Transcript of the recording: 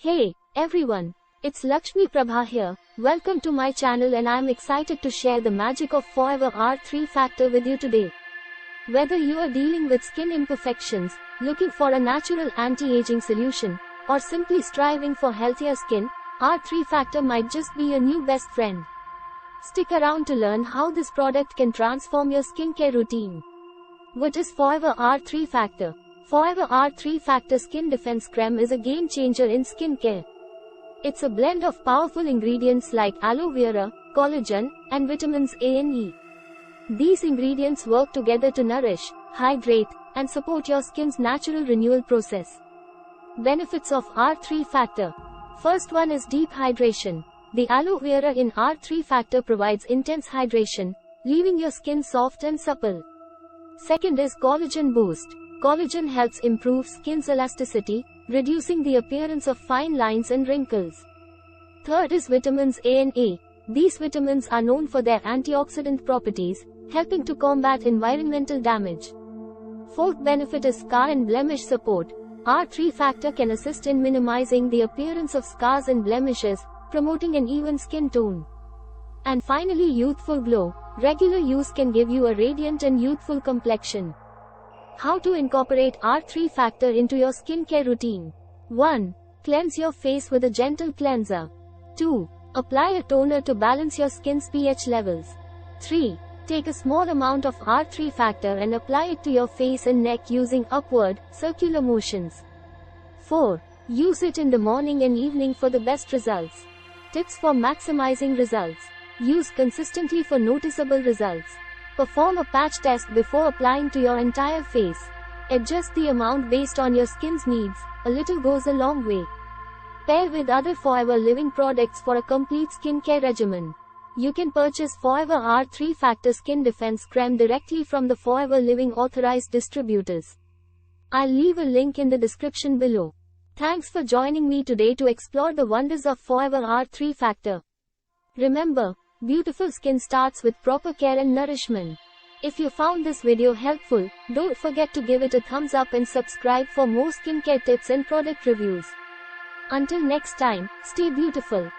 Hey, everyone. It's Laxmi Prabha here. Welcome to my channel and I'm excited to share the magic of Forever R3 Factor with you today. Whether you are dealing with skin imperfections, looking for a natural anti-aging solution, or simply striving for healthier skin, R3 Factor might just be your new best friend. Stick around to learn how this product can transform your skincare routine. What is Forever R3 Factor? Forever R3 Factor Skin Defense Crème is a game changer in skincare. It's a blend of powerful ingredients like aloe vera, collagen, and vitamins A and E. These ingredients work together to nourish, hydrate, and support your skin's natural renewal process. Benefits of R3 Factor. First one is deep hydration. The aloe vera in R3 Factor provides intense hydration, leaving your skin soft and supple. Second is collagen boost. Collagen helps improve skin's elasticity, reducing the appearance of fine lines and wrinkles. Third is vitamins A and E. These vitamins are known for their antioxidant properties, helping to combat environmental damage. Fourth benefit is scar and blemish support. R3 Factor can assist in minimizing the appearance of scars and blemishes, promoting an even skin tone. And finally, youthful glow. Regular use can give you a radiant and youthful complexion. How to incorporate R3 Factor into your skincare routine. 1. Cleanse your face with a gentle cleanser. 2. Apply a toner to balance your skin's pH levels. 3. Take a small amount of R3 Factor and apply it to your face and neck using upward, circular motions. 4. Use it in the morning and evening for the best results. Tips for maximizing results. Use consistently for noticeable results. Perform a patch test before applying to your entire face. Adjust the amount based on your skin's needs. A little goes a long way. Pair with other Forever Living products for a complete skincare regimen. You can purchase Forever R3 Factor Skin Defense Crème directly from the Forever Living authorized distributors. I'll leave a link in the description below. Thanks for joining me today to explore the wonders of Forever R3 Factor. Remember, beautiful skin starts with proper care and nourishment. If you found this video helpful, don't forget to give it a thumbs up and subscribe for more skincare tips and product reviews. Until next time, stay beautiful.